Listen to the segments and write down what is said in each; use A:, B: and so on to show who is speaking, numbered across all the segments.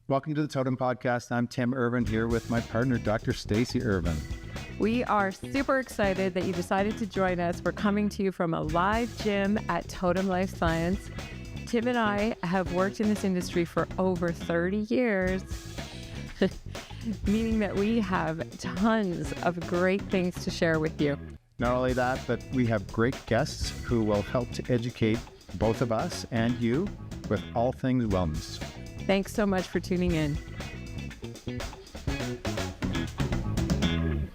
A: Welcome to the Totum Podcast. I'm Tim Irvin here with my partner, Dr. Stacy Irvin.
B: We are super excited that you decided to join us. We're coming to you from a live gym at Totum Life Science. Tim and I have worked in this industry for over 30 years, meaning that we have tons of great things to share with you.
A: Not only that, but we have great guests who will help to educate both of us and you with all things wellness.
B: Thanks so much for tuning in.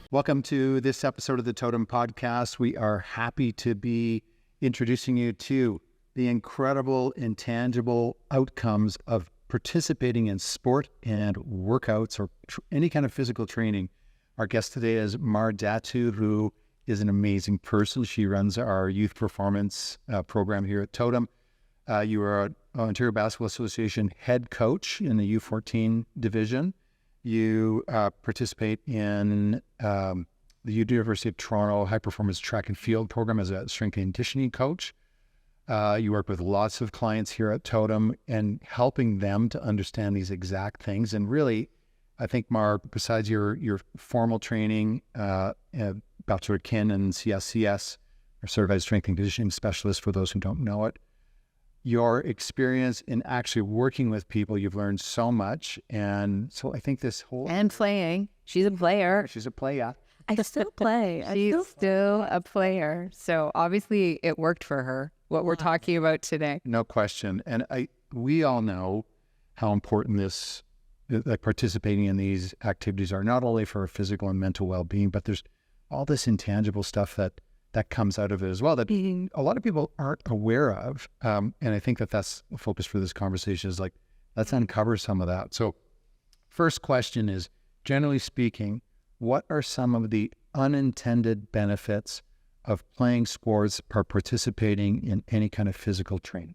A: Welcome to this episode of the Totum Podcast. We are happy to be introducing you to the incredible, intangible outcomes of participating in sport and workouts or any kind of physical training. Our guest today is Mar Datu, who is an amazing person. She runs our youth performance program here at Totum. You are an Ontario Basketball Association head coach in the U14 division. You participate in the University of Toronto high performance track and field program as a strength and conditioning coach. You work with lots of clients here at Totum and helping them to understand these exact things. And really, I think, Mar, besides your formal training, Bachelor of Kin and CSCS, or Certified Strength and Conditioning Specialist for those who don't know it, your experience in actually working with people, you've learned so much. And so I think this whole...
B: And playing. She's a player.
A: She's a player.
B: I still play. She's still a player. So obviously it worked for her, what we're talking about today.
A: No question. And we all know how important this, like participating in these activities are, not only for physical and mental well-being, but there's all this intangible stuff that comes out of it as well that a lot of people aren't aware of. And I think that's the focus for this conversation is like, let's uncover some of that. So first question is, generally speaking, what are some of the unintended benefits of playing sports or participating in any kind of physical training?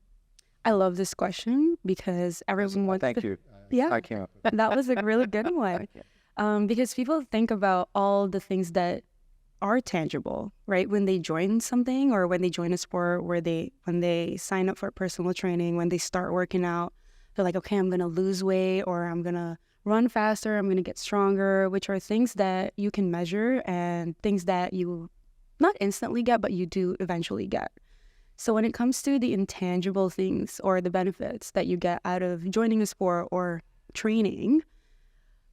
C: I love this question because everyone wants
A: Thank you.
C: Yeah,
A: I came up with
C: that was a really good one. Because people think about all the things that are tangible, right? When they join something or when they join a sport, when they sign up for personal training, when they start working out, they're like, okay, I'm going to lose weight or I'm going to run faster, I'm going to get stronger, which are things that you can measure and things that you not instantly get, but you do eventually get. So when it comes to the intangible things or the benefits that you get out of joining a sport or training,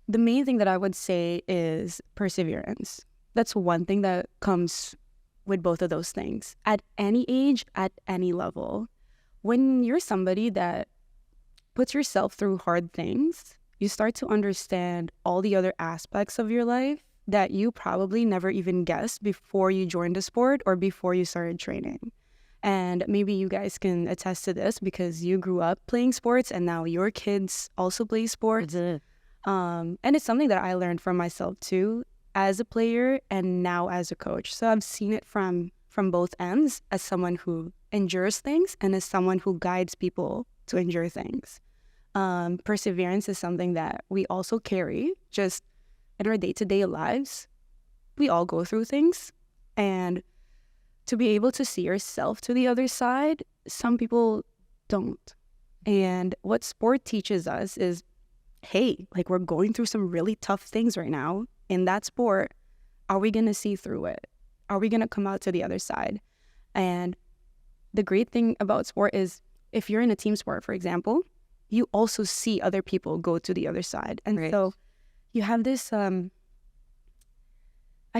C: the main thing that I would say is perseverance. That's one thing that comes with both of those things. At any age, at any level, when you're somebody that puts yourself through hard things, you start to understand all the other aspects of your life that you probably never even guessed before you joined a sport or before you started training. And maybe you guys can attest to this because you grew up playing sports and now your kids also play sports. And it's something that I learned from myself too, as a player and now as a coach. So I've seen it from both ends as someone who endures things and as someone who guides people to endure things. Perseverance is something that we also carry just in our day-to-day lives. We all go through things, and to be able to see yourself to the other side, some people don't. And what sport teaches us is, hey, like we're going through some really tough things right now. In that sport, are we going to see through it? Are we going to come out to the other side? And the great thing about sport is if you're in a team sport, for example, you also see other people go to the other side. And
B: Right.
C: So you have this, I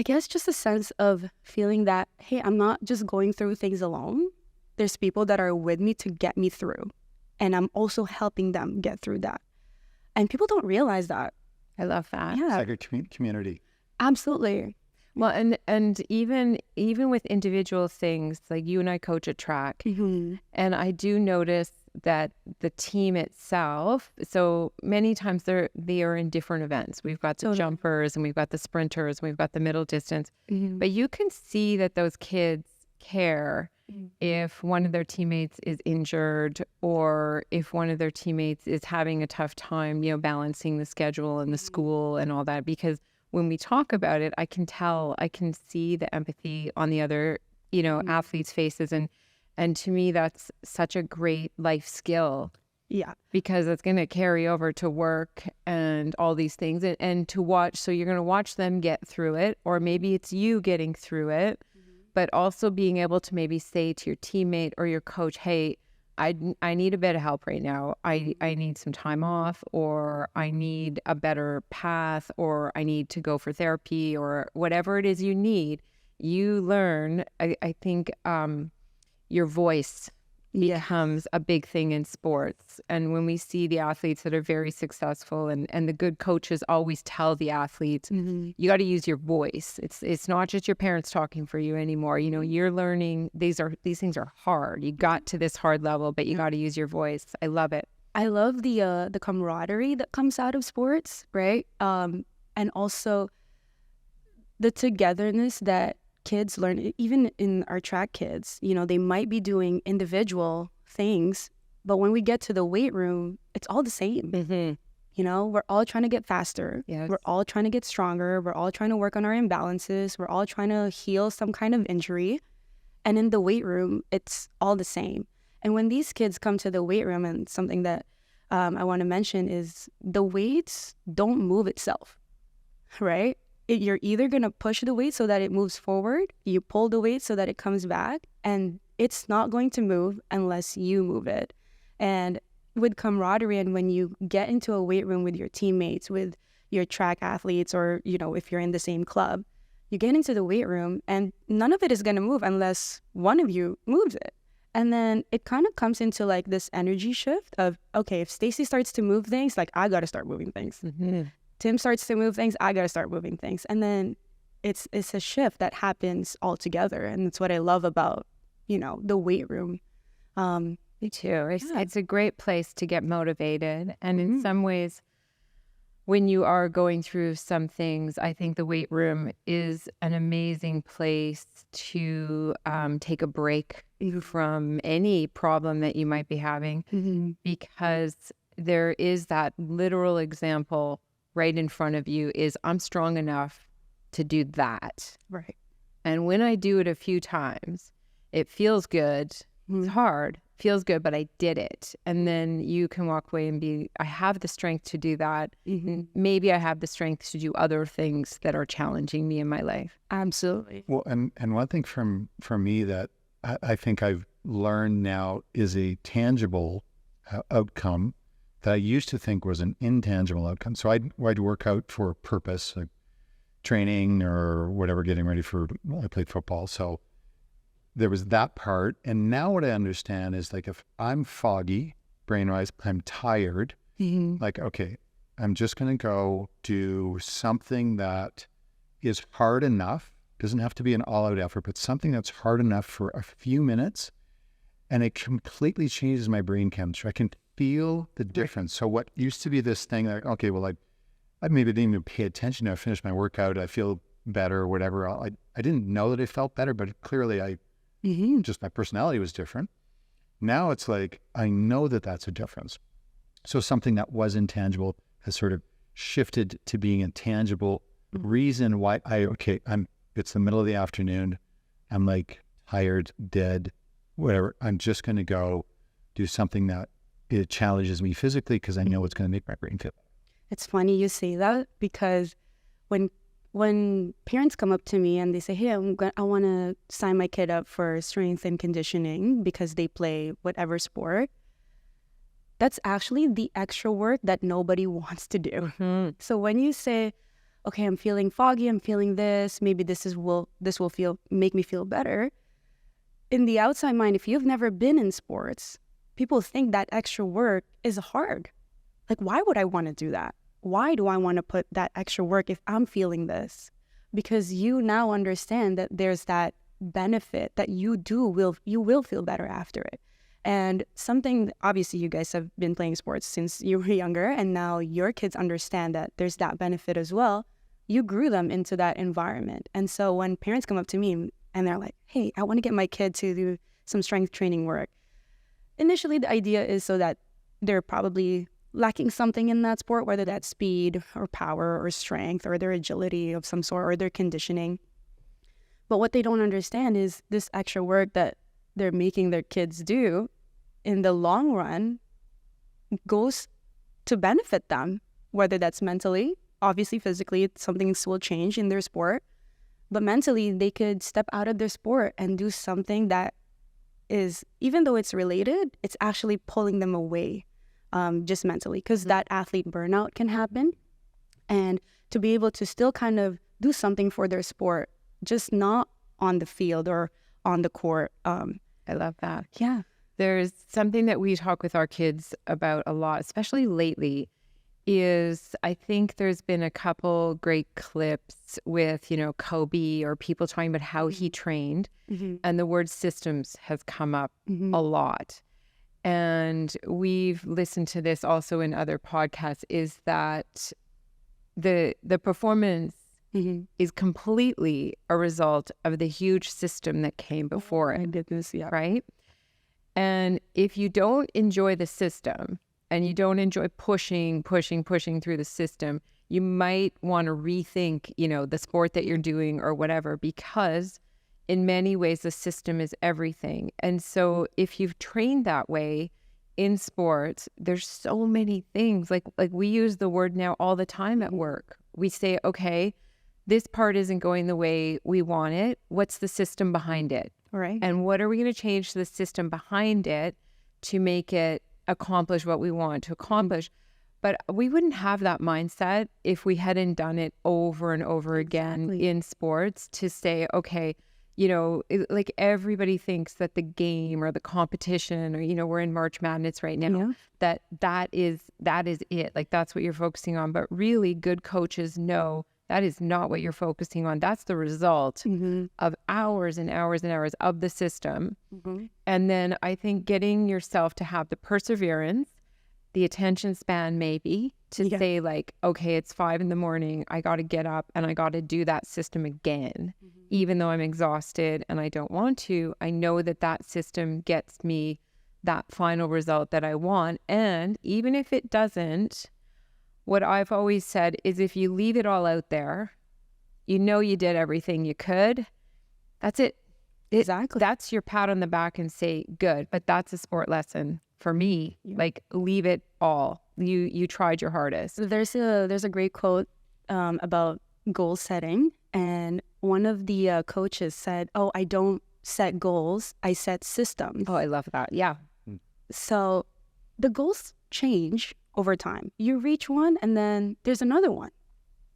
C: guess, just a sense of feeling that, hey, I'm not just going through things alone. There's people that are with me to get me through. And I'm also helping them get through that. And people don't realize that.
B: I love that.
C: Yeah,
A: it's like a community.
C: absolutely.
B: Well, and even with individual things, like you and I coach a track,
C: Mm-hmm.
B: and I do notice that the team itself, so many times they are in different events. We've got the
C: Totally.
B: jumpers and we've got the sprinters, and we've got the middle distance,
C: Mm-hmm.
B: but you can see that those kids care if one of their teammates is injured or if one of their teammates is having a tough time, balancing the schedule and the school and all that, because when we talk about it, I can see the empathy on the other, athletes' faces. And to me, that's such a great life skill
C: Yeah.
B: because it's going to carry over to work and all these things, and to watch. So you're going to watch them get through it, or maybe it's you getting through it, but also being able to maybe say to your teammate or your coach, hey, I need a bit of help right now. I need some time off, or I need a better path, or I need to go for therapy, or whatever it is you need. You learn, I think, your voice becomes a big thing in sports. And when we see the athletes that are very successful, and the good coaches always tell the athletes, you got to use your voice. It's not just your parents talking for you anymore. You know, you're learning, these things are hard. You got to this hard level, but you got to use your voice. I love it.
C: I love the camaraderie that comes out of sports, right? And also the togetherness that kids learn, even in our track kids. You know, they might be doing individual things, but when we get to the weight room, it's all the same. You know, we're all trying to get faster.
B: Yes.
C: We're all trying to get stronger. We're all trying to work on our imbalances. We're all trying to heal some kind of injury. And in the weight room, it's all the same. And when these kids come to the weight room, and something that I want to mention is the weights don't move itself, right? You're either going to push the weight so that it moves forward, you pull the weight so that it comes back, and it's not going to move unless you move it. And with camaraderie, and when you get into a weight room with your teammates, with your track athletes, or, you know, if you're in the same club, you get into the weight room and none of it is going to move unless one of you moves it. And then it kind of comes into like this energy shift of, okay, if Stacy starts to move things, like I got to start moving things. Tim starts to move things, I got to start moving things. And then it's a shift that happens all together. And that's what I love about, you know, the weight room.
B: Me too. It's a great place to get motivated. And in some ways, when you are going through some things, I think the weight room is an amazing place to take a break from any problem that you might be having, because there is that literal example right in front of you is, I'm strong enough to do that.
C: Right.
B: And when I do it a few times, it feels good. It's hard, feels good, but I did it. And then you can walk away and be, I have the strength to do that. Maybe I have the strength to do other things that are challenging me in my life.
C: Absolutely.
A: Well, and one thing from me that I think I've learned now is a tangible outcome that I used to think was an intangible outcome. So I'd work out for a purpose, like training or whatever, getting ready for, I played football. So there was that part. And now what I understand is, like, if I'm foggy, brain-wise, I'm tired, like, okay, I'm just going to go do something that is hard enough. Doesn't have to be an all-out effort, but something that's hard enough for a few minutes. And it completely changes my brain chemistry. I can feel the difference. So what used to be this thing like, okay, well, I maybe didn't even pay attention. I finished my workout. I feel better or whatever. I didn't know that I felt better, but clearly just my personality was different. Now it's like, I know that that's a difference. So something that was intangible has sort of shifted to being a tangible reason why it's the middle of the afternoon. I'm like tired, dead, whatever. I'm just going to go do something that it challenges me physically because I know it's going to make my brain feel better.
C: It's funny you say that, because when parents come up to me and they say, hey, I want to sign my kid up for strength and conditioning because they play whatever sport, that's actually the extra work that nobody wants to do. So when you say, okay, I'm feeling foggy, I'm feeling this, maybe this will make me feel better. In the outside mind, if you've never been in sports, people think that extra work is hard. Like, why would I want to do that? Why do I want to put that extra work if I'm feeling this? Because you now understand that there's that benefit that you will feel better after it. And something, obviously you guys have been playing sports since you were younger, and now your kids understand that there's that benefit as well. You grew them into that environment. And so when parents come up to me and they're like, hey, I want to get my kid to do some strength training work, initially the idea is so that they're probably lacking something in that sport, whether that's speed or power or strength or their agility of some sort or their conditioning. But what they don't understand is this extra work that they're making their kids do in the long run goes to benefit them, whether that's mentally, obviously physically, something will change in their sport, but mentally they could step out of their sport and do something that is, even though it's related, it's actually pulling them away just mentally, because that athlete burnout can happen. And to be able to still kind of do something for their sport, just not on the field or on the court.
B: I love that.
C: Yeah.
B: There's something that we talk with our kids about a lot, especially lately, is I think there's been a couple great clips with, Kobe or people talking about how he trained, and the word systems has come up a lot. And we've listened to this also in other podcasts, is that the performance is completely a result of the huge system that came before it.
C: My goodness, yeah.
B: Right? And if you don't enjoy the system and you don't enjoy pushing through the system, you might want to rethink, the sport that you're doing or whatever, because in many ways the system is everything. And so if you've trained that way in sports, there's so many things. Like we use the word now all the time at work. We say, okay, this part isn't going the way we want it. What's the system behind it?
C: Right.
B: And what are we going to change to the system behind it to make it accomplish what we want to accomplish? But we wouldn't have that mindset if we hadn't done it over and over again in sports, to say, okay, like everybody thinks that the game or the competition, or, we're in March Madness right now, that is it. Like that's what you're focusing on. But really good coaches know that is not what you're focusing on. That's the result of hours and hours and hours of the system. And then I think getting yourself to have the perseverance, the attention span maybe, to say like, okay, it's 5 a.m. I got to get up and I got to do that system again. Even though I'm exhausted and I don't want to, I know that system gets me that final result that I want. And even if it doesn't, what I've always said is if you leave it all out there, you did everything you could, that's it.
C: Exactly.
B: That's your pat on the back and say, good. But that's a sport lesson for me. Like, leave it all. You tried your hardest.
C: There's a great quote about goal setting. And one of the coaches said, oh, I don't set goals, I set systems.
B: Oh, I love that. Yeah.
C: So the goals change over time. You reach one and then there's another one.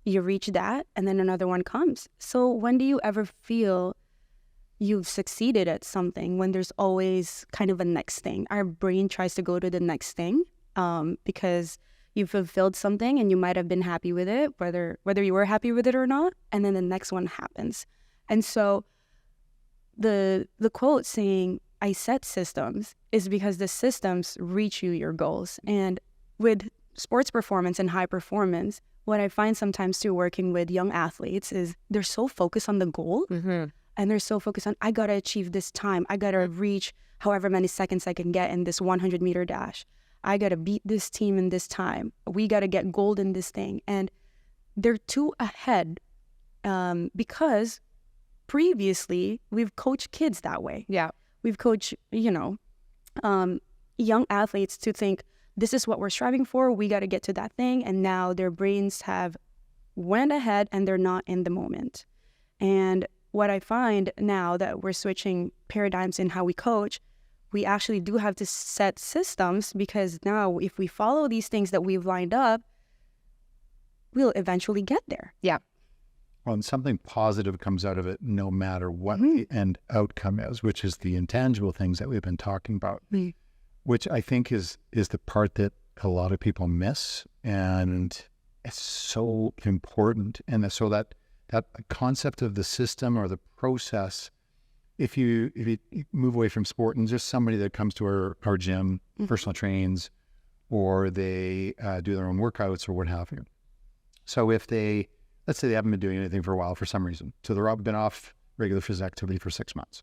C: You reach that and then another one comes. So when do you ever feel you've succeeded at something, when there's always kind of a next thing? Our brain tries to go to the next thing because you fulfilled something and you might have been happy with it, whether you were happy with it or not, and then the next one happens. And so the quote saying, I set systems, is because the systems reach you your goals. And with sports performance and high performance, what I find sometimes too, working with young athletes, is they're so focused on the goal and they're so focused on, I got to achieve this time. I got to reach however many seconds I can get in this 100-meter dash. I got to beat this team in this time. We got to get gold in this thing. And they're too ahead because previously we've coached kids that way.
B: Yeah.
C: We've coached, young athletes to think, this is what we're striving for. We got to get to that thing. And now their brains have went ahead and they're not in the moment. And what I find now that we're switching paradigms in how we coach, we actually do have to set systems, because now if we follow these things that we've lined up, we'll eventually get there.
B: Yeah.
A: Well, and something positive comes out of it no matter what the end outcome is, which is the intangible things that we've been talking about, which I think is the part that a lot of people miss. And it's so important. And so that concept of the system or the process, if you move away from sport and just somebody that comes to our gym, personal trains, or they do their own workouts or what have you. So if let's say they haven't been doing anything for a while for some reason, so they've been off regular physical activity for 6 months,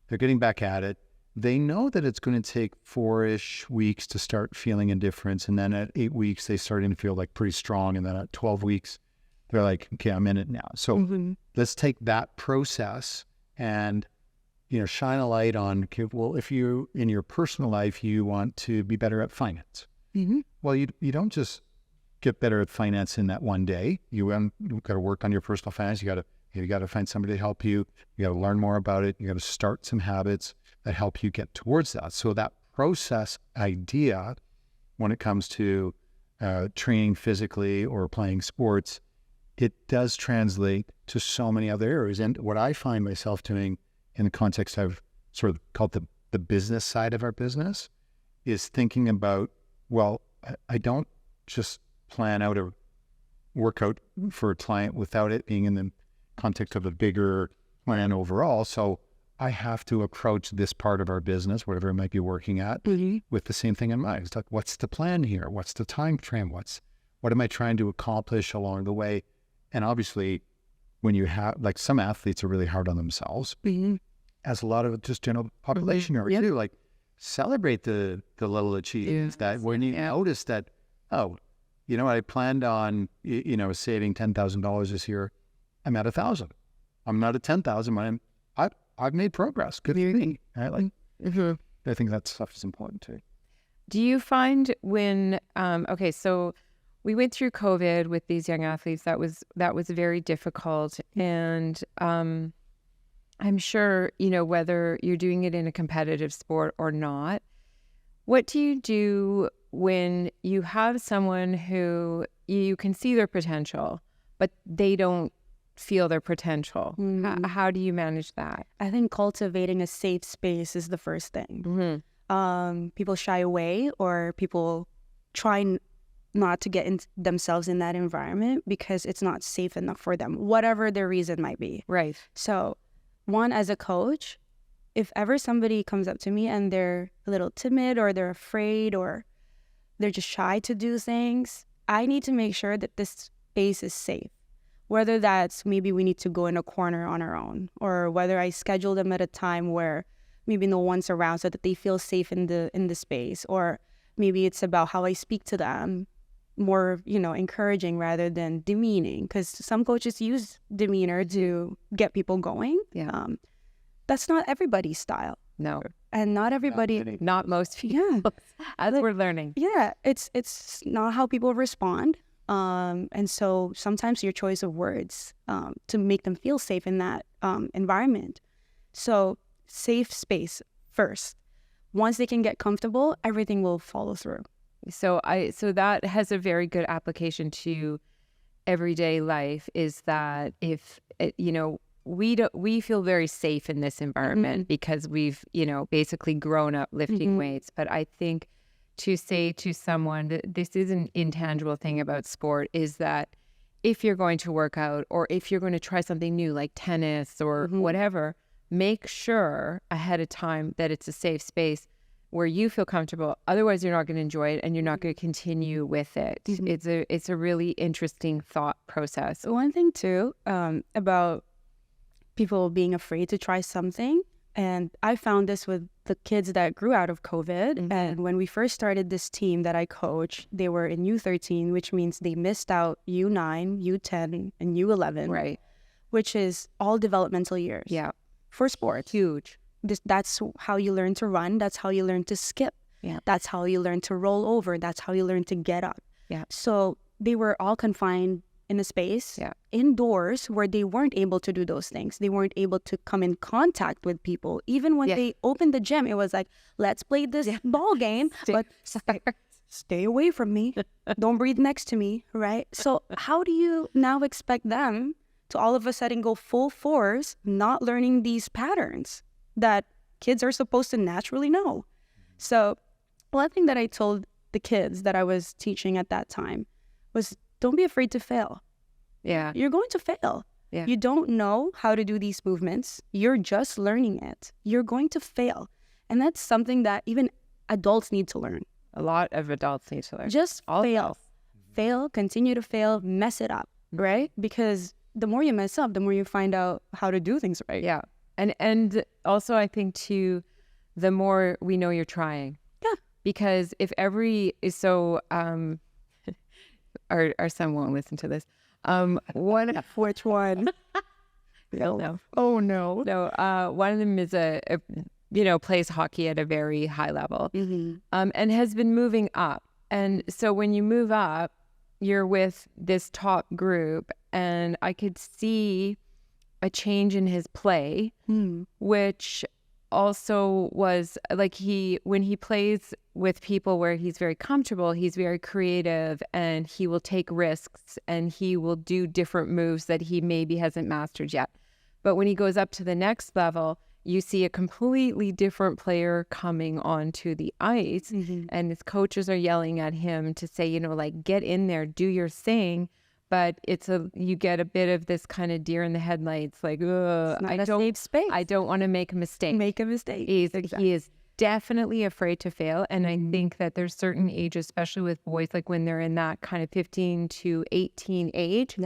A: they're getting back at it. They know that it's going to take 4-ish weeks to start feeling a difference. And then at 8 weeks, they starting to feel like pretty strong. And then at 12 weeks, they're like, okay, I'm in it now. So let's take that process and shine a light on, okay, well, if you, in your personal life, you want to be better at finance, Well, you don't just get better at finance in that one day. You've got to work on your personal finance. You got to find somebody to help you. You got to learn more about it. You got to start some habits that help you get towards that. So that process idea, when it comes to training physically or playing sports, it does translate to so many other areas. And what I find myself doing in the context I've sort of called the business side of our business is thinking about, well, I don't just plan out a workout for a client without it being in the context of a bigger plan overall. So I have to approach this part of our business, whatever it might be working at, with the same thing in mind. It's like, what's the plan here? What's the time frame? What am I trying to accomplish along the way? And obviously, when you have, like, some athletes are really hard on themselves, as a lot of just general population are too. Like, celebrate the little achievements that when you notice that, oh, you know, I planned on, saving $10,000 this year. I'm at 1,000. I'm not at 10,000. I've made progress. Good for me. Right? Like, I think that stuff is important too.
B: Do you find when, so we went through COVID with these young athletes, that was very difficult. And I'm sure, whether you're doing it in a competitive sport or not, what do you do when you have someone who you can see their potential, but they don't feel their potential? How do you manage that?
C: I think cultivating a safe space is the first thing. People shy away, or people try not to get themselves in that environment because it's not safe enough for them, whatever their reason might be.
B: Right.
C: So, one, as a coach, if ever somebody comes up to me and they're a little timid or they're afraid or they're just shy to do things, I need to make sure that this space is safe. Whether that's maybe we need to go in a corner on our own, or whether I schedule them at a time where maybe no one's around so that they feel safe in the space, or maybe it's about how I speak to them, more, encouraging rather than demeaning, because some coaches use demeanor to get people going. That's not everybody's style.
B: No.
C: And not everybody,
B: not most people. As we're learning.
C: Yeah, it's not how people respond. And so sometimes your choice of words to make them feel safe in that environment. So safe space first. Once they can get comfortable, everything will follow through.
B: So that has a very good application to everyday life, is that if, we feel very safe in this environment because we've, basically grown up lifting weights. But I think to say to someone that this is an intangible thing about sport is that if you're going to work out, or if you're going to try something new like tennis or whatever, make sure ahead of time that it's a safe space where you feel comfortable. Otherwise, you're not going to enjoy it and you're not going to continue with it. It's a really interesting thought process.
C: One thing too about people being afraid to try something, and I found this with the kids that grew out of COVID. And when we first started this team that I coach, they were in U13, which means they missed out U9, U10, and U11.
B: Right.
C: Which is all developmental years.
B: Yeah.
C: For sports.
B: Huge.
C: That's how you learn to run. That's how you learn to skip.
B: Yeah.
C: That's how you learn to roll over. That's how you learn to get up.
B: Yeah.
C: So they were all confined in a space indoors where they weren't able to do those things. They weren't able to come in contact with people. Even when they opened the gym, it was like, let's play this ball game, but stay away from me. Don't breathe next to me, right? So how do you now expect them to all of a sudden go full force, not learning these patterns that kids are supposed to naturally know? So one thing that I told the kids that I was teaching at that time was, don't be afraid to fail.
B: Yeah.
C: You're going to fail.
B: Yeah.
C: You don't know how to do these movements. You're just learning it. You're going to fail. And that's something that even adults need to learn.
B: A lot of adults need to learn.
C: Just fail. Fail, continue to fail, mess it up, right? Because the more you mess up, the more you find out how to do things right.
B: Yeah. And also I think too, the more we know you're trying.
C: Yeah.
B: Because if our son won't listen to this.
C: Which one?
B: No.
C: Oh no.
B: No. One of them is plays hockey at a very high level, and has been moving up And so when you move up, you're with this top group, and I could see a change in his play, which also was like when he plays with people where he's very comfortable, he's very creative, and he will take risks, and he will do different moves that he maybe hasn't mastered yet. But when he goes up to the next level, you see a completely different player coming onto the ice, and his coaches are yelling at him to say, you know, like, get in there, do your thing. But you get a bit of this kind of deer in the headlights, like,
C: safe space.
B: I don't want to make a mistake. He is definitely afraid to fail. And I think that there's certain ages, especially with boys, like when they're in that kind of 15 to 18 age,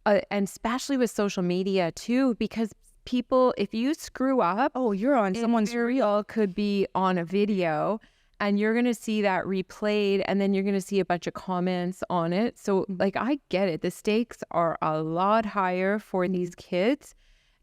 B: and especially with social media too, because people, if you screw up,
C: you're on someone's
B: reel, could be on a video, and you're going to see that replayed, and then you're going to see a bunch of comments on it. So like, I get it. The stakes are a lot higher for these kids.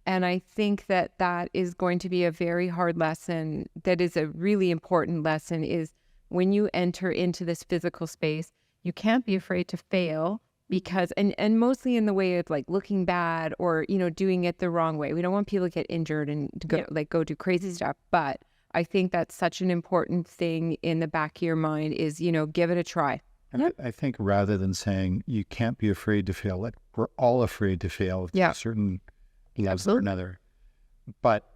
B: And I think that that is going to be a very hard lesson. That is a really important lesson, is when you enter into this physical space, you can't be afraid to fail, because, and mostly in the way of like looking bad or, you know, doing it the wrong way. We don't want people to get injured and to go do crazy stuff. But I think that's such an important thing in the back of your mind is, you know, give it a try.
A: And I think rather than saying you can't be afraid to fail, like we're all afraid to fail to a certain level or another, but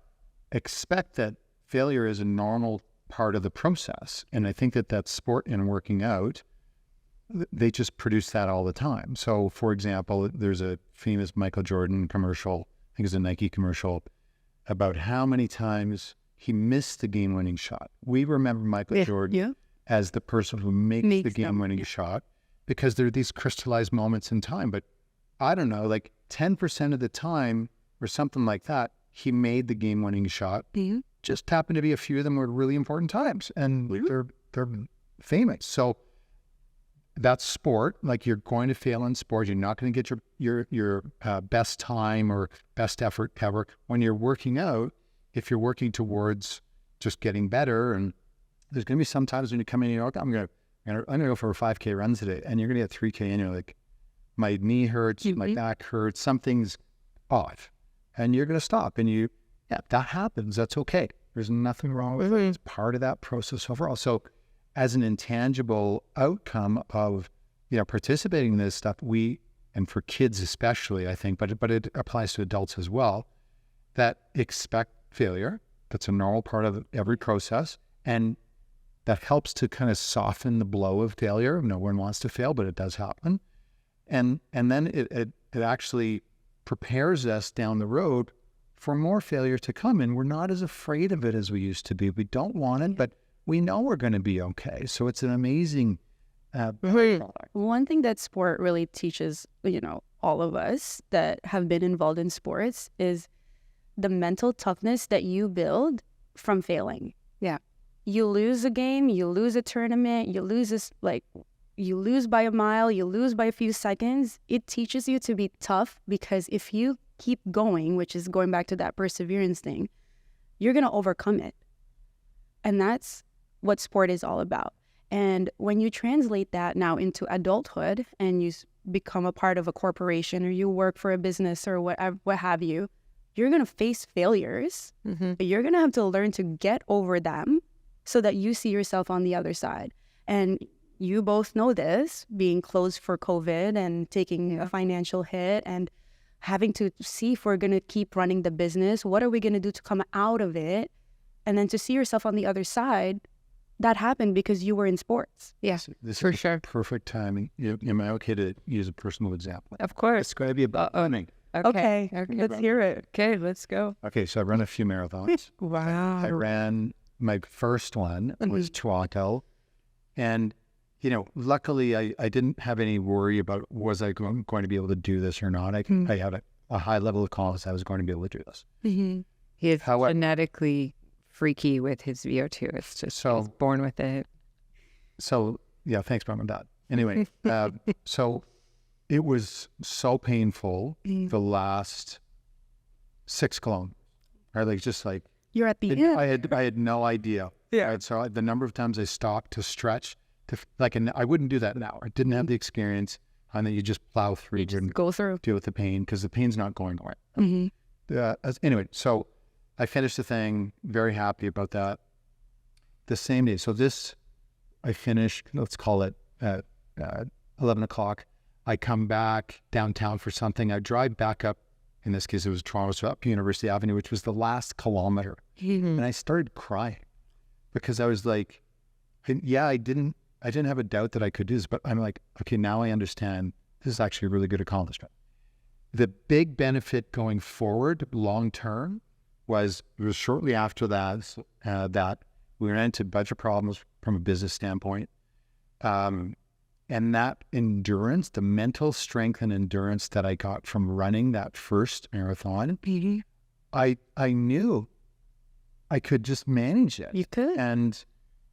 A: expect that failure is a normal part of the process. And I think that sport and working out, they just produce that all the time. So for example, there's a famous Michael Jordan commercial, I think it's a Nike commercial, about how many times he missed the game-winning shot. We remember Michael Jordan as the person who makes the game-winning shot, because there are these crystallized moments in time. But I don't know, like 10% of the time or something like that, he made the game-winning shot. Just happened to be a few of them were really important times, and they're famous. So that's sport. Like, you're going to fail in sport. You're not going to get your best time or best effort ever. When you're working out, if you're working towards just getting better, and there's going to be some times when you come in and you're like, I'm going to go for a 5K run today, and you're going to get 3K and you're like, my knee hurts, my back hurts, something's off, and you're going to stop. And that happens. That's okay. There's nothing wrong with it. It's part of that process overall. So as an intangible outcome of, you know, participating in this stuff, and for kids especially, I think, but it applies to adults as well, that expect failure. That's a normal part of every process. And that helps to kind of soften the blow of failure. No one wants to fail, but it does happen. And then it actually prepares us down the road for more failure to come. And we're not as afraid of it as we used to be. We don't want it, but we know we're going to be okay. So it's an amazing
C: One thing that sport really teaches, you know, all of us that have been involved in sports is the mental toughness that you build from failing.
B: Yeah.
C: You lose a game, you lose a tournament, you lose by a mile, you lose by a few seconds. It teaches you to be tough, because if you keep going, which is going back to that perseverance thing, you're going to overcome it. And that's what sport is all about. And when you translate that now into adulthood and you become a part of a corporation, or you work for a business or what have you, you're going to face failures. But you're going to have to learn to get over them so that you see yourself on the other side. And you both know this, being closed for COVID and taking a financial hit and having to see if we're going to keep running the business. What are we going to do to come out of it? And then to see yourself on the other side, that happened because you were in sports.
B: Yes,
A: this
B: for
A: is
B: sure.
A: Perfect timing. Am I okay to use a personal example?
B: Of course.
A: It's going to be about running.
C: Okay, let's hear it.
B: Okay, let's go.
A: Okay, so I run a few marathons.
B: Wow.
A: I ran, my first one was Toronto. And, you know, luckily I didn't have any worry about was I going to be able to do this or not. I had a high level of confidence I was going to be able to do this.
B: He is genetically freaky with his VO2. It's just, he's born with it.
A: So, yeah, thanks, Mom and Dad. Anyway, so it was so painful the last 6 kilometers. Right? Like, just like,
C: you're at the end.
A: I had no idea.
C: Yeah.
A: Right? So the number of times I stopped to stretch, and I wouldn't do that now. I didn't have the experience, and then you just plow through and
C: Go through.
A: deal with the pain because the pain's not going away.
C: Mm-hmm.
A: Anyway, so I finished the thing, very happy about that. The same day, so this, I finished, let's call it 11 o'clock. I come back downtown for something. I drive back up, in this case it was Toronto, so up University Avenue, which was the last kilometer. And I started crying because I was like, I didn't have a doubt that I could do this, but I'm like, okay, now I understand this is actually a really good accomplishment. The big benefit going forward, long term, was shortly after that, that we ran into budget problems from a business standpoint. And that endurance, the mental strength and endurance that I got from running that first marathon, I knew I could just manage it.
C: You could.
A: And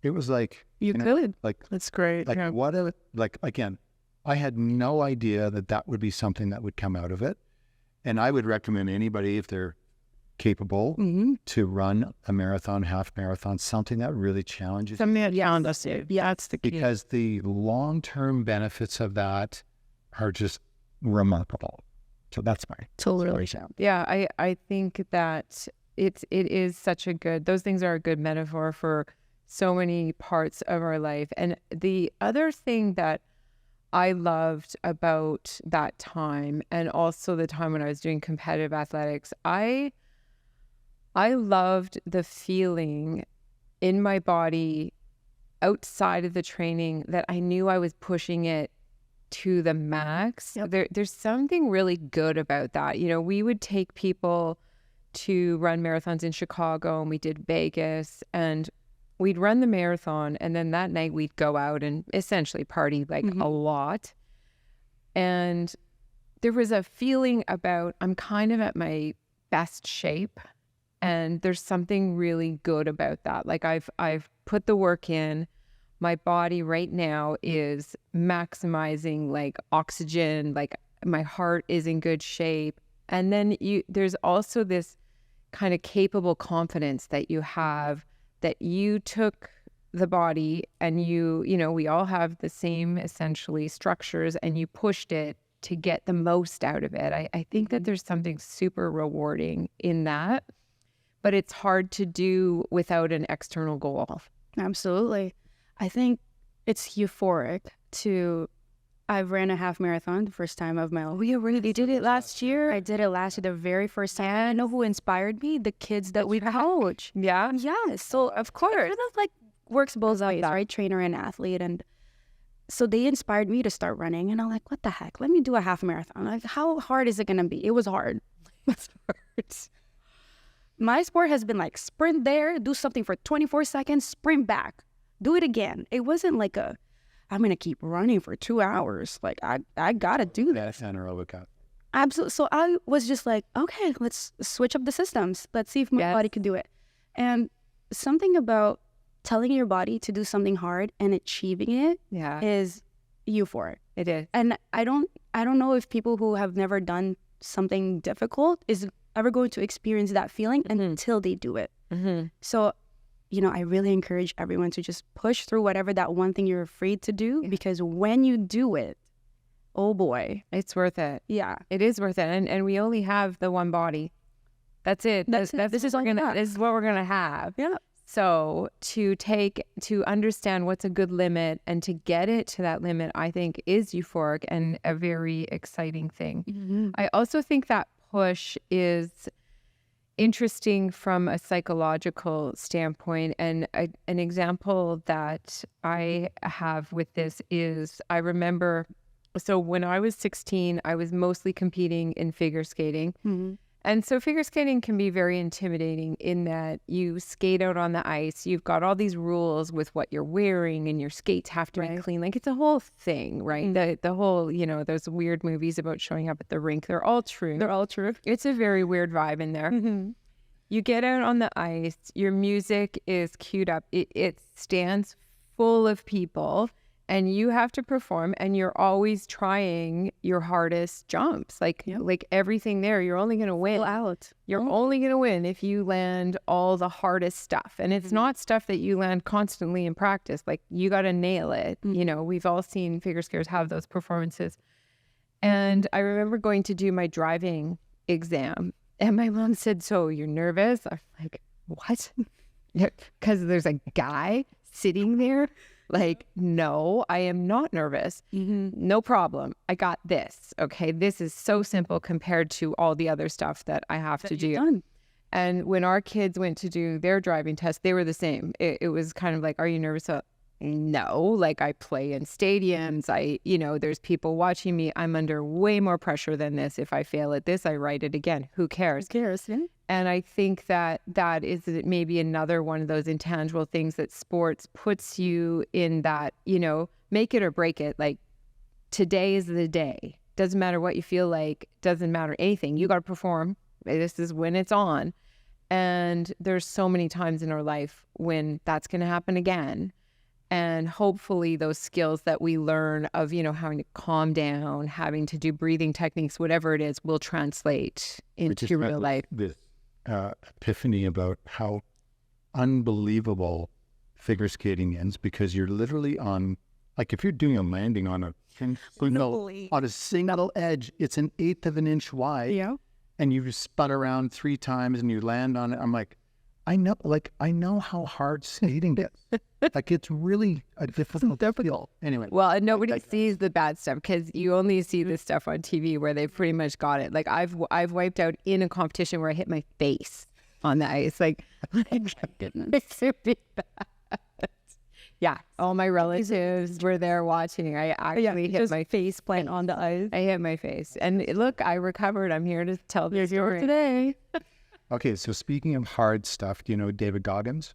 A: it was like,
C: You could.
A: like,
C: That's great.
A: like again, I had no idea that would be something that would come out of it. And I would recommend anybody, if they're capable, to run a marathon, half marathon, something that really challenges
B: Something that challenges you.
C: Yeah,
B: That's the key.
A: because the long-term benefits of that are just remarkable. So that's my
C: Totally.
A: story.
B: Yeah, I think that it is such a good, those things are a good metaphor for so many parts of our life. And the other thing that I loved about that time, and also the time when I was doing competitive athletics, I loved the feeling in my body outside of the training that I knew I was pushing it to the max. There's something really good about that. You know, we would take people to run marathons in Chicago, and we did Vegas, and we'd run the marathon, and then that night we'd go out and essentially party like a lot. And there was a feeling about, I'm kind of at my best shape, and there's something really good about that. Like I've put the work in. My body right now is maximizing like oxygen, like my heart is in good shape. And then there's also this kind of capable confidence that you have, that you took the body and you know, we all have the same essentially structures, and you pushed it to get the most out of it. I think that there's something super rewarding in that, but it's hard to do without an external goal.
C: Absolutely. I think it's euphoric to, I've ran a half marathon the first time of my life. You did it last year? I did it last year, the very first time. And I know who inspired me? The kids that we coach.
B: Yeah?
C: Yeah. So of course. It kind of like works both ways, right? Trainer and athlete. And so they inspired me to start running. And I'm like, what the heck? Let me do a half marathon. Like, how hard is it going to be? It was hard. It's hard. My sport has been like sprint there, do something for 24 seconds, sprint back, do it again. It wasn't like I'm going to keep running for 2 hours. Like, I got to do this.
A: That's anaerobic.
C: Absolutely. So I was just like, okay, let's switch up the systems. Let's see if my body can do it. And something about telling your body to do something hard and achieving it is euphoric.
B: It is.
C: And I don't know if people who have never done something difficult is ever going to experience that feeling until they do it. So, you know, I really encourage everyone to just push through whatever that one thing you're afraid to do, because when you do it, oh boy,
B: it's worth it.
C: Yeah,
B: it is worth it. And we only have the one body. That's it. This is what we're gonna have. Yeah. So to understand what's a good limit and to get it to that limit, I think is euphoric and a very exciting thing. I also think that push is interesting from a psychological standpoint. And an example that I have with this is, I remember, so when I was 16, I was mostly competing in figure skating. And so figure skating can be very intimidating in that you skate out on the ice. You've got all these rules with what you're wearing, and your skates have to be clean. Like, it's a whole thing, right? The whole, you know, those weird movies about showing up at the rink, they're all true. They're all true. It's a very weird vibe in there. You get out on the ice, your music is queued up. It stands full of people, and you have to perform, and you're always trying your hardest jumps. Like everything there, you're only going to win. You're only going to win if you land all the hardest stuff. And it's not stuff that you land constantly in practice. Like, you got to nail it. You know, we've all seen figure skaters have those performances. And I remember going to do my driving exam, and my mom said, "So you're nervous?" I'm like, "What?" Because there's a guy sitting there. Like, no, I am not nervous. No problem. I got this. Okay, this is so simple compared to all the other stuff that I have to do. And when our kids went to do their driving test, they were the same. It was kind of like, "Are you nervous?" No, like, I play in stadiums. There's people watching me. I'm under way more pressure than this. If I fail at this, I write it again. Who cares?
C: Yeah.
B: And I think that is maybe another one of those intangible things that sports puts you in, that, make it or break it. Like, today is the day. Doesn't matter what you feel like. Doesn't matter anything. You got to perform. This is when it's on. And there's so many times in our life when that's going to happen again. And hopefully those skills that we learn of, having to calm down, having to do breathing techniques, whatever it is, will translate into real life.
A: This epiphany about how unbelievable figure skating is, because you're literally on, like, if you're doing a landing on a single edge, it's an eighth of an inch wide, and you spun around 3 times and you land on it. I'm like, I know how hard skating is. Like, it's really a difficult skill. Anyway.
B: Well, and nobody sees the bad stuff, because you only see this stuff on TV where they've pretty much got it. Like, I've wiped out in a competition where I hit my face on the ice. Like, it's really bad. Yeah, all my relatives were there watching. I actually hit my face plant on the ice. I hit my face, and look, I recovered. I'm here to tell the story today.
A: Okay, so speaking of hard stuff, do you know David Goggins?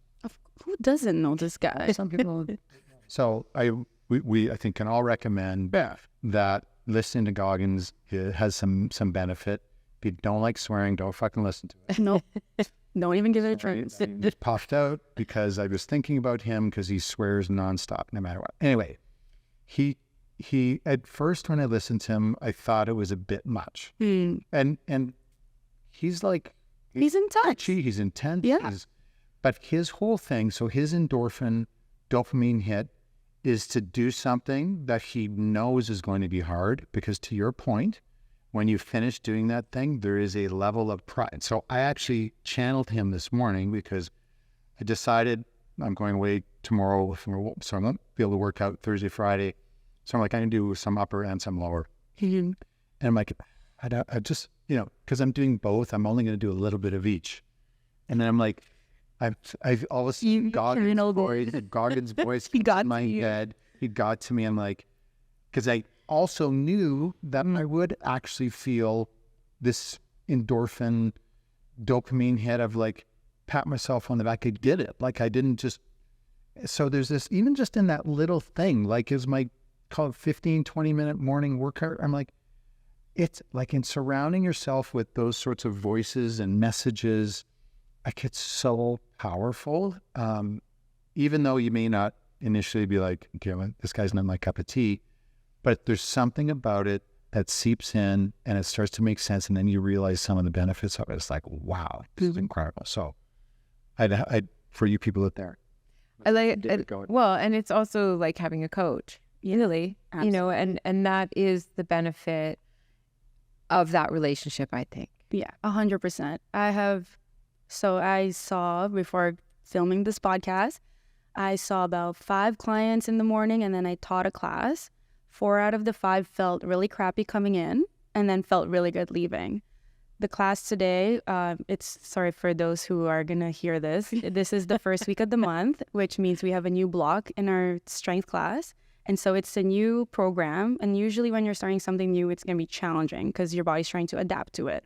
C: Who doesn't know this guy?
B: Some people.
A: So we I think can all recommend that listening to Goggins has some benefit. If you don't like swearing, don't fucking listen to it.
C: No, don't even give it a try.
A: It popped out because I was thinking about him, because he swears nonstop, no matter what. Anyway, he at first, when I listened to him, I thought it was a bit much. And he's like,
C: he's in touch.
A: He's intense.
C: Yeah.
A: But his whole thing, so his dopamine hit is to do something that he knows is going to be hard, because, to your point, when you finish doing that thing, there is a level of pride. So I actually channeled him this morning, because I decided I'm going away tomorrow, so I'm not be able to work out Thursday, Friday. So I'm like, I can do some upper and some lower. And I'm like, I just, because I'm doing both, I'm only going to do a little bit of each. And then I'm like, I've all of a sudden Goggins' voice in my head. He got to me. I'm like, because I also knew that I would actually feel this endorphin, dopamine hit of, like, pat myself on the back. I did it. Like, I didn't just. So there's this, even just in that little thing, like, is my called 15, 20-minute morning workout. I'm like, it's like, in surrounding yourself with those sorts of voices and messages, like, it's so powerful. Even though you may not initially be like, okay, well, this guy's not my cup of tea, but there's something about it that seeps in and it starts to make sense. And then you realize some of the benefits of it. It's like, wow, this is incredible. So I'd for you people out there,
B: I like it. Well, and it's also like having a coach, really,
C: Absolutely.
B: and that is the benefit of that relationship, I think.
C: Yeah, 100%. I saw, before filming this podcast, I saw about 5 clients in the morning, and then I taught a class. 4 out of the 5 felt really crappy coming in, and then felt really good leaving. The class today, sorry for those who are going to hear this. This is the first week of the month, which means we have a new block in our strength class. And so it's a new program. And usually when you're starting something new, it's going to be challenging because your body's trying to adapt to it.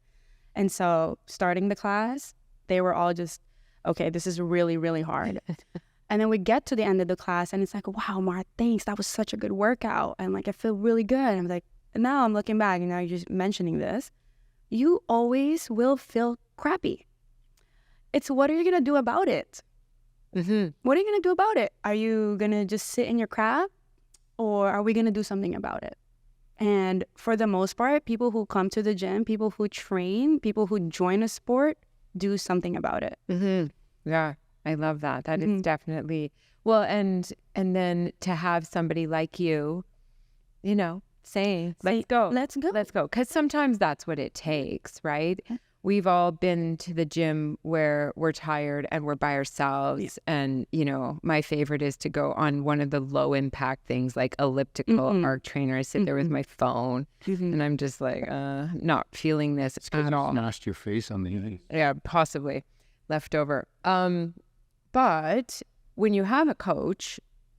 C: And so starting the class, they were all just, okay, this is really, really hard. And then we get to the end of the class and it's like, wow, Mar, thanks. That was such a good workout. And like, I feel really good. And I'm like, and now I'm looking back and now you're just mentioning this. You always will feel crappy. It's what are you going to do about it?
B: Mm-hmm.
C: What are you going to do about it? Are you going to just sit in your crap? or are we going to do something about it? And for the most part, people who come to the gym, people who train, people who join a sport, do something about it.
B: Yeah, I love that. That is definitely, well, and then to have somebody like you, you know, saying, let's go. Because sometimes that's what it takes, right?
C: Yeah.
B: We've all been to the gym where we're tired and we're by ourselves. Yeah. And, you know, my favorite is to go on one of the low impact things like elliptical arc trainer. I sit there with my phone and I'm just like, not feeling this at all.
A: Smashed your face on the
B: Yeah, possibly leftover. But when you have a coach,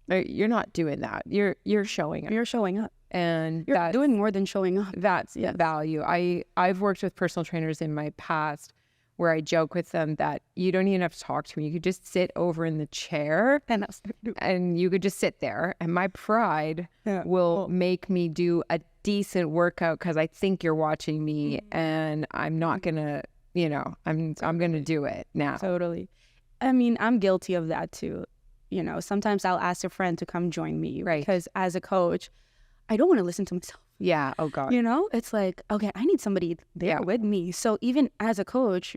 B: you're not doing that. You're showing up.
C: You're showing up.
B: And
C: you're doing more than showing up.
B: That's value. I've worked with personal trainers in my past where I joke with them that you don't even have to talk to me. You could just sit over in the chair and you could just sit there. And my pride will make me do a decent workout because I think you're watching me and I'm not going to, you know, I'm going to do it now.
C: Totally. I mean, I'm guilty of that too. You know, sometimes I'll ask a friend to come join me.
B: Right.
C: Because as a coach, I don't want to listen to myself.
B: Yeah. Oh, God.
C: You know, it's like, okay, I need somebody there with me. So even as a coach,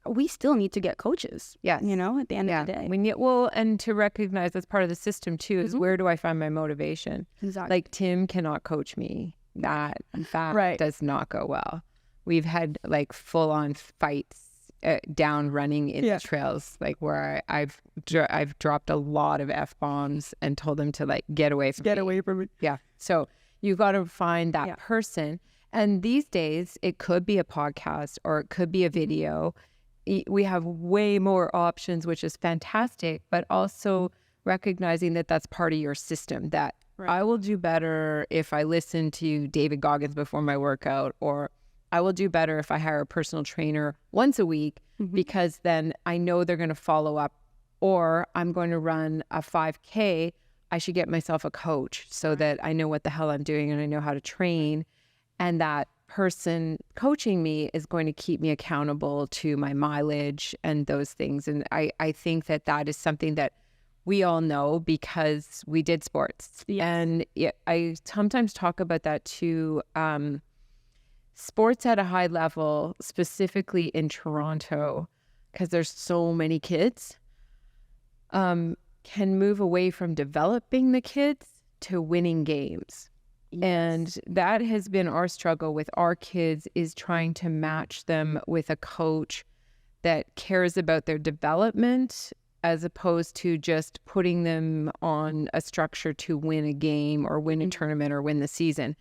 C: we still need to get coaches.
B: Yes.
C: You know, at the end of the day.
B: We need, and to recognize that's part of the system too, is where do I find my motivation?
C: Exactly.
B: Like Tim cannot coach me. That does not go well. We've had like full on fights down running in the trails, like where I've dropped a lot of F-bombs and told them to like get away from me. Yeah. So you've got to find that person. And these days it could be a podcast or it could be a video. We have way more options, which is fantastic, but also recognizing that that's part of your system, that I will do better if I listen to David Goggins before my workout, or I will do better if I hire a personal trainer once a week because then I know they're going to follow up, or I'm going to run a 5K. I should get myself a coach so that I know what the hell I'm doing and I know how to train. And that person coaching me is going to keep me accountable to my mileage and those things. And I think that is something that we all know because we did sports. Yes. And I sometimes talk about that too. Sports at a high level, specifically in Toronto, because there's so many kids, can move away from developing the kids to winning games. Yes. And that has been our struggle with our kids, is trying to match them with a coach that cares about their development as opposed to just putting them on a structure to win a game or win a tournament or win the season.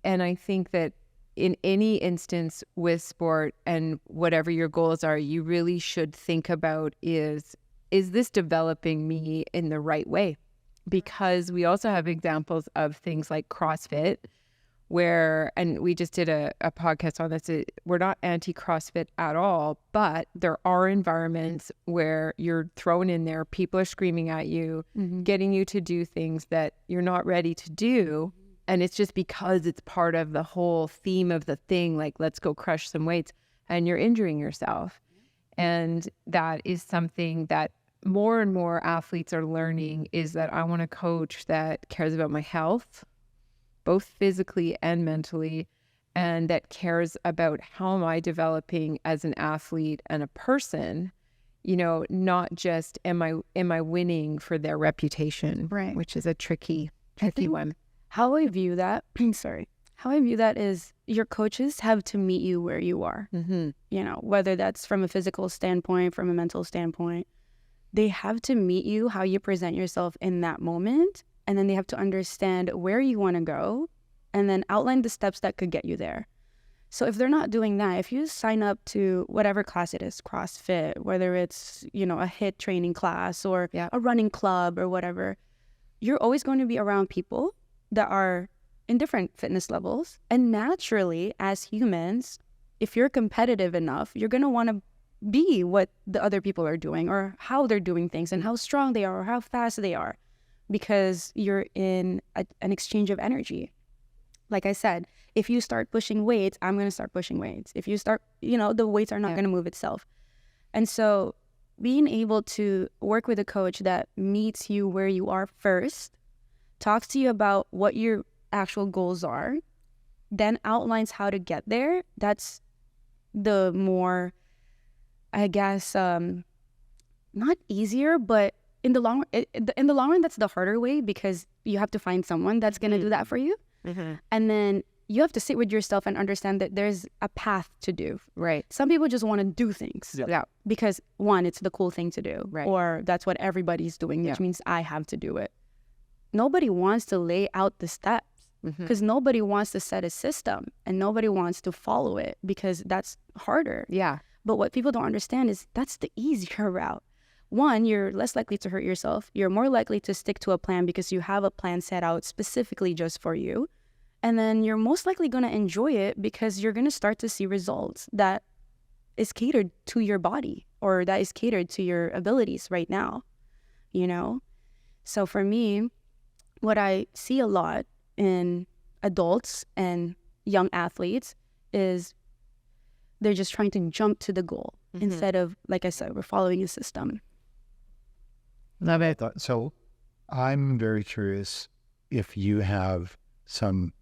B: And I think that in any instance with sport and whatever your goals are, you really should think about is this developing me in the right way? Because we also have examples of things like CrossFit where, and we just did a podcast on this, we're not anti-CrossFit at all, but there are environments where you're thrown in there, people are screaming at you, getting you to do things that you're not ready to do. And it's just because it's part of the whole theme of the thing, like, let's go crush some weights, and you're injuring yourself. And that is something that more and more athletes are learning, is that I want a coach that cares about my health, both physically and mentally, and that cares about how am I developing as an athlete and a person, you know, not just am I winning for their reputation,
C: right? Which
B: is a tricky one.
C: How I view that, how I view that is your coaches have to meet you where you are. You know, whether that's from a physical standpoint, from a mental standpoint, they have to meet you how you present yourself in that moment. And then they have to understand where you want to go and then outline the steps that could get you there. So if they're not doing that, if you sign up to whatever class it is, CrossFit, whether it's, you know, a HIIT training class or a running club or whatever, you're always going to be around people that are in different fitness levels. And naturally, as humans, if you're competitive enough, you're going to want to be what the other people are doing or how they're doing things and how strong they are or how fast they are, because you're in an exchange of energy. Like I said, if you start pushing weights, I'm going to start pushing weights. If you start, you know, the weights are not going to move itself. And so being able to work with a coach that meets you where you are first, talks to you about what your actual goals are, then outlines how to get there, that's the more, I guess, not easier, but in the long run, that's the harder way, because you have to find someone that's going to do that for you. And then you have to sit with yourself and understand that there's a path to do.
B: Right.
C: Some people just want to do things.
B: Yeah.
C: Because one, it's the cool thing to do.
B: Right.
C: Or that's what everybody's doing, which means I have to do it. Nobody wants to lay out the steps, because nobody wants to set a system and nobody wants to follow it, because that's harder.
B: Yeah.
C: But what people don't understand is that's the easier route. One, you're less likely to hurt yourself. You're more likely to stick to a plan because you have a plan set out specifically just for you. And then you're most likely going to enjoy it because you're going to start to see results that is catered to your body, or that is catered to your abilities right now, you know? So for me, what I see a lot in adults and young athletes is they're just trying to jump to the goal instead of, like I said, we're following a system.
B: Love it.
A: So I'm very curious if you have some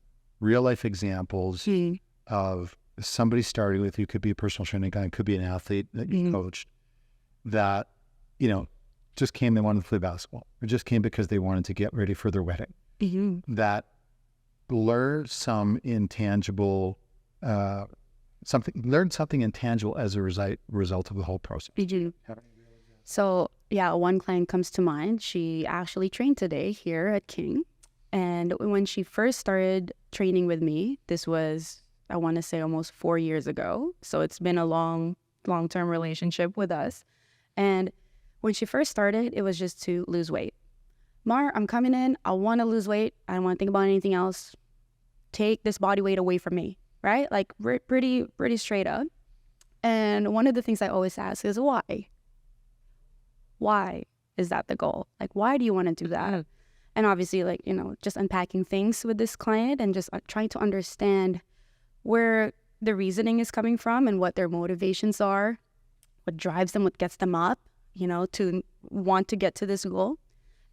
A: real life examples of somebody starting with you, could be a personal training guy, could be an athlete that you coached, that, you know, just came, they wanted to play basketball, or just came because they wanted to get ready for their wedding, that learned some intangible, learned something intangible as a result of the whole process.
C: So yeah, one client comes to mind. She actually trained today here at King. And when she first started training with me, this was, I want to say, almost 4 years ago. So it's been a long-term relationship with us. And when she first started, it was just to lose weight. Mar, I'm coming in. I want to lose weight. I don't want to think about anything else. Take this body weight away from me, right? Like pretty straight up. And one of the things I always ask is why? Why is that the goal? Like, why do you want to do that? And obviously, like, you know, just unpacking things with this client and just trying to understand where the reasoning is coming from and what their motivations are, what drives them, what gets them up, you know, to want to get to this goal.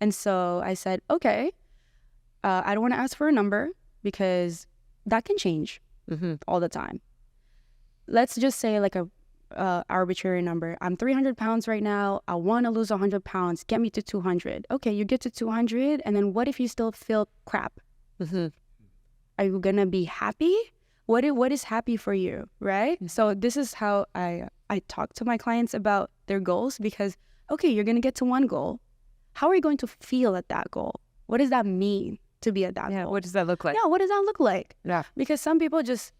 C: And so I said, okay, I don't want to ask for a number because that can change all the time. Let's just say like a arbitrary number. I'm 300 pounds right now. I want to lose 100 pounds. Get me to 200. Okay, you get to 200. And then what if you still feel crap? Are you going to be happy? What is happy for you, right? So this is how I talk to my clients about their goals, because, okay, you're going to get to one goal. How are you going to feel at that goal? What does that mean to be at that goal?
B: What does that look like?
C: Yeah, what does that look like?
B: Yeah.
C: Because some people just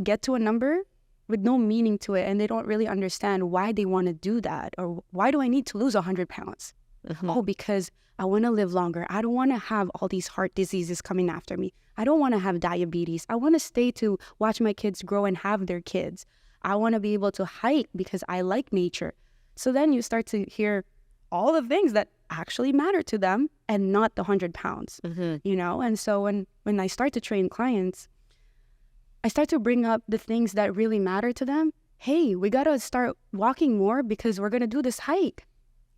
C: get to a number with no meaning to it, and they don't really understand why they want to do that, or why do I need to lose 100 pounds? Oh, because I want to live longer. I don't want to have all these heart diseases coming after me. I don't want to have diabetes. I want to stay to watch my kids grow and have their kids. I want to be able to hike because I like nature. So then you start to hear all the things that actually matter to them and not the 100 pounds, you know? And so when I start to train clients, I start to bring up the things that really matter to them. Hey, we got to start walking more because we're going to do this hike,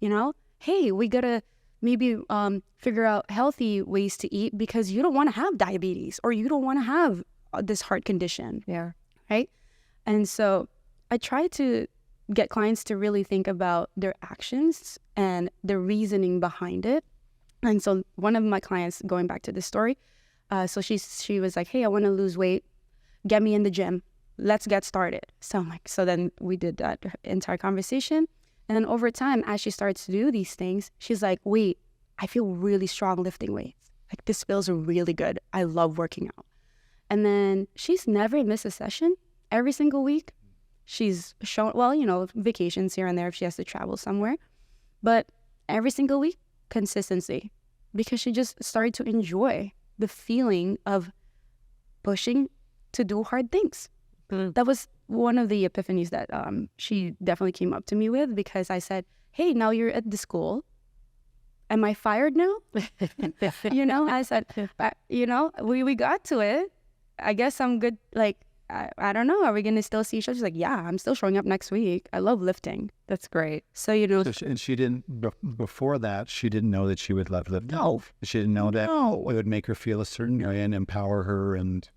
C: you know? Hey, we got to maybe figure out healthy ways to eat because you don't want to have diabetes or you don't want to have this heart condition.
B: Yeah.
C: Right? And so I try to get clients to really think about their actions and the reasoning behind it. And so one of my clients, going back to this story, so she was like, hey, I want to lose weight. Get me in the gym. Let's get started. So I'm like, so then we did that entire conversation. And then over time, as she starts to do these things, she's like, wait, I feel really strong lifting weights. Like, this feels really good. I love working out. And then she's never missed a session. Every single week, she's shown, well, you know, vacations here and there if she has to travel somewhere. But every single week, consistency. Because she just started to enjoy the feeling of pushing to do hard things. That was one of the epiphanies that she definitely came up to me with, because I said, hey, now you're at the school. Am I fired now? You know, I said, you know, we got to it. I guess I'm good. Like, I don't know. Are we going to still see each other? She's like, yeah, I'm still showing up next week. I love lifting.
B: That's great.
C: So, you know.
A: And she didn't, before that, she didn't know that she would love lifting.
C: No.
A: She didn't know that
C: No.
A: it would make her feel a certain way and empower her. And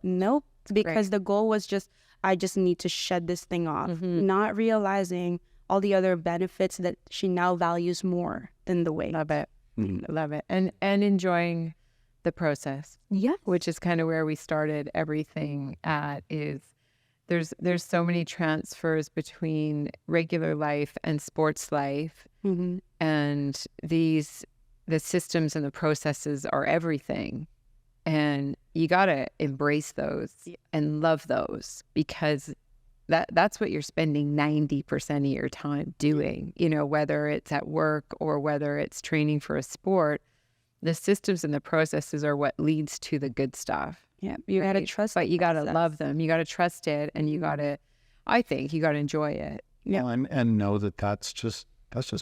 C: Nope. Because the goal was just, I just need to shed this thing off. Not realizing all the other benefits that she now values more than the weight.
B: Love it. Love it. And enjoying the process.
C: Yeah.
B: Which is kind of where we started everything at, is there's so many transfers between regular life and sports life. And the systems and the processes are everything. And you got to embrace those and love those, because that's what you're spending 90% of your time doing, you know, whether it's at work or whether it's training for a sport. The systems and the processes are what leads to the good stuff.
C: Yeah. You got to trust
B: But you got to
C: process.
B: love them. You got to trust it. And you got to, I think you got to enjoy it.
C: Yeah.
A: and know that that's just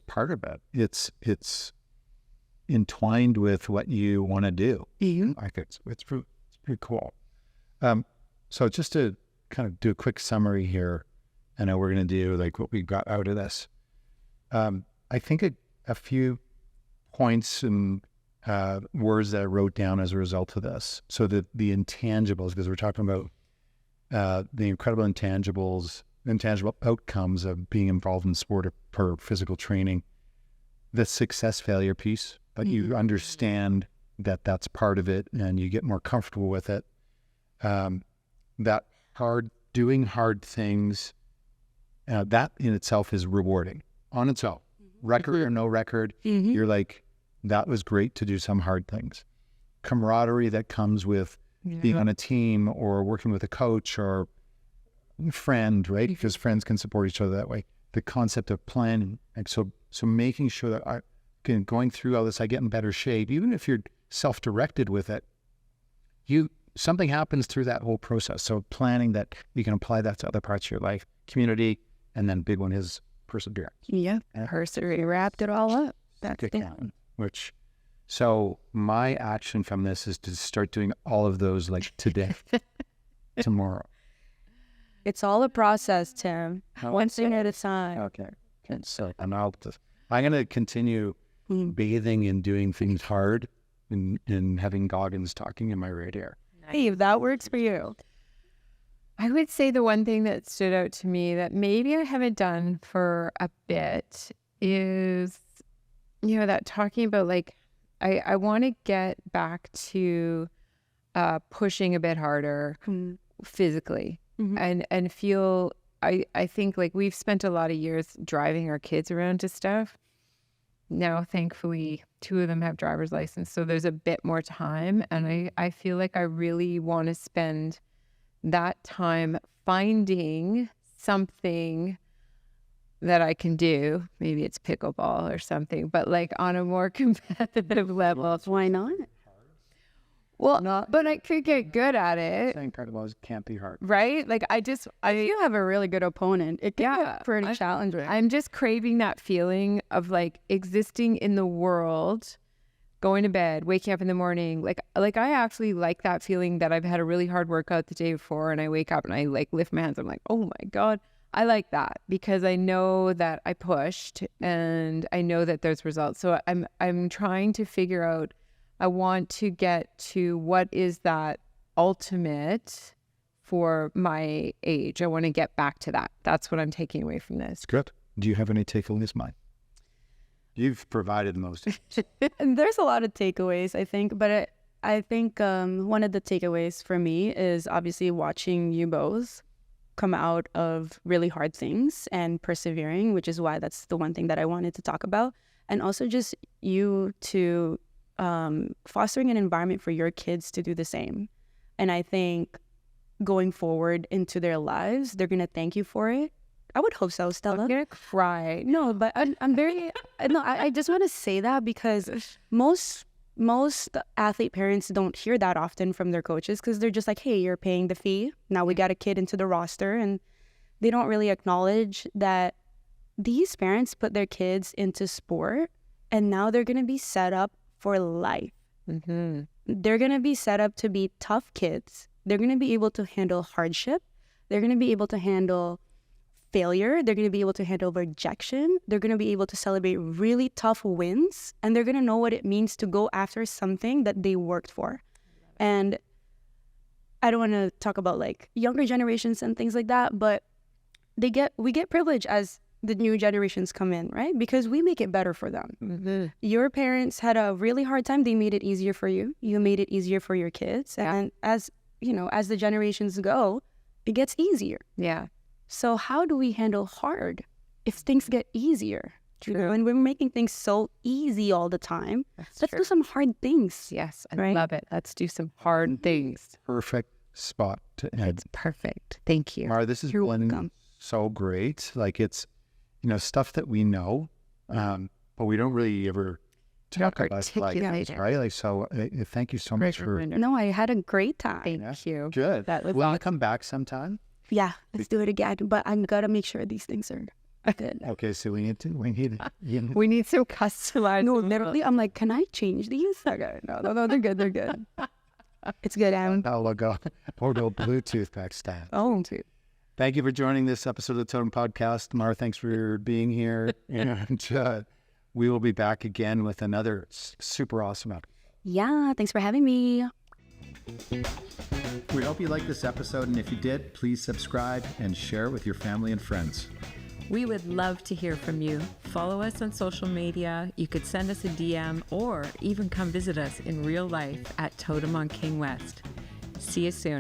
A: part of it. It's entwined with what you want to do. I think it's pretty cool. So just to kind of do a quick summary here, I know we're going to do like what we got out of this. I think a few points and words that I wrote down as a result of this. So the intangibles, because we're talking about the incredible intangible outcomes of being involved in sport or physical training, the success failure piece, but you understand that that's part of it and you get more comfortable with it. That doing hard things, that in itself is rewarding on its own. Record or no record, you're like, that was great to do some hard things. Camaraderie that comes with being on a team or working with a coach or friend, right? Because friends can support each other that way. The concept of planning, like so making sure that going through all this, I get in better shape. Even if you're self-directed with it, something happens through that whole process. So planning that you can apply that to other parts of your life, community, and then big one is perseverance.
C: Yeah.
B: Perseverance.
C: Wrapped it all up. That's it.
A: So my action from this is to start doing all of those like today, tomorrow.
C: It's all a process, Tim. One thing at a time.
A: Okay. So I'm going to continue bathing and doing things hard and having Goggins talking in my right ear.
C: Hey, if that works for you.
B: I would say the one thing that stood out to me that maybe I haven't done for a bit is, you know, that talking about like, I want to get back to pushing a bit harder physically and feel, I think like we've spent a lot of years driving our kids around to stuff. Now, thankfully, 2 of them have driver's license, so there's a bit more time. And I feel like I really want to spend that time finding something that I can do. Maybe it's pickleball or something, but like on a more competitive level.
C: Why not?
B: Well, but I could get good at it.
A: Saying pickleball can't be hard.
B: Right? Like
C: If you have a really good opponent, it can get pretty challenging.
B: I'm just craving that feeling of like existing in the world, going to bed, waking up in the morning. Like I actually like that feeling that I've had a really hard workout the day before and I wake up and I like lift my hands. I'm like, oh my God. I like that because I know that I pushed and I know that there's results. So I'm trying to figure out, I want to get to what is that ultimate for my age. I want to get back to that. That's what I'm taking away from this.
A: Good. Do you have any takeaways, Mike? You've provided the most.
C: And there's a lot of takeaways, I think, but I think one of the takeaways for me is obviously watching you both come out of really hard things and persevering, which is why that's the one thing that I wanted to talk about. And also just you to fostering an environment for your kids to do the same. And I think going forward into their lives, they're going to thank you for it. I would hope so, Stella.
B: I'm going to cry.
C: No, but I'm very, no, I just want to say that because most athlete parents don't hear that often from their coaches because they're just like, hey, you're paying the fee. Now we got a kid into the roster. And they don't really acknowledge that these parents put their kids into sport and now they're going to be set up for life. They're going to be set up to be tough kids they're going to be able to handle hardship. They're going to be able to handle failure. They're going to be able to handle rejection. They're going to be able to celebrate really tough wins. And they're going to know what it means to go after something that they worked for. And I don't want to talk about like younger generations and things like that, but we get privilege as the new generations come in, right? Because we make it better for them.
B: Mm-hmm.
C: Your parents had a really hard time. They made it easier for you. You made it easier for your kids.
B: Yeah.
C: And as the generations go, it gets easier.
B: Yeah.
C: So how do we handle hard if things get easier?
B: True.
C: When we're making things so easy all the time,
B: That's
C: let's
B: true.
C: do some hard things.
B: Yes, I
C: Right?
B: love it. Let's do some hard things.
A: Perfect spot to end.
B: It's perfect. Thank you.
A: Mar, this has
C: You're
A: been
C: welcome.
A: so great. Like it's, stuff that we know, but we don't really ever talk about like
B: Articulate
A: this,
B: it.
A: right? Like, so thank you so much
B: Great
A: for.
B: reminder.
C: No, I had a great time.
B: Thank
A: Yeah.
B: you.
A: Good.
B: That was
A: Will you
B: awesome.
A: come back sometime?
C: Yeah, let's do it again. But I gotta make sure these things are good.
A: Okay, so we need
B: We need some customized.
C: No, literally, I'm like, can I change these? Okay, no, they're good. They're good. It's good, Adam.
A: I'll go portable Bluetooth backstab.
C: Oh,
A: Thank you for joining this episode of the Totem Podcast. Mar, thanks for being here. And we will be back again with another super awesome episode.
C: yeah. Thanks for having me.
A: We hope you liked this episode, and if you did, please subscribe and share it with your family and friends.
B: We would love to hear from you. Follow us on social media. You could send us a DM or even come visit us in real life at Totum on King West. See you soon.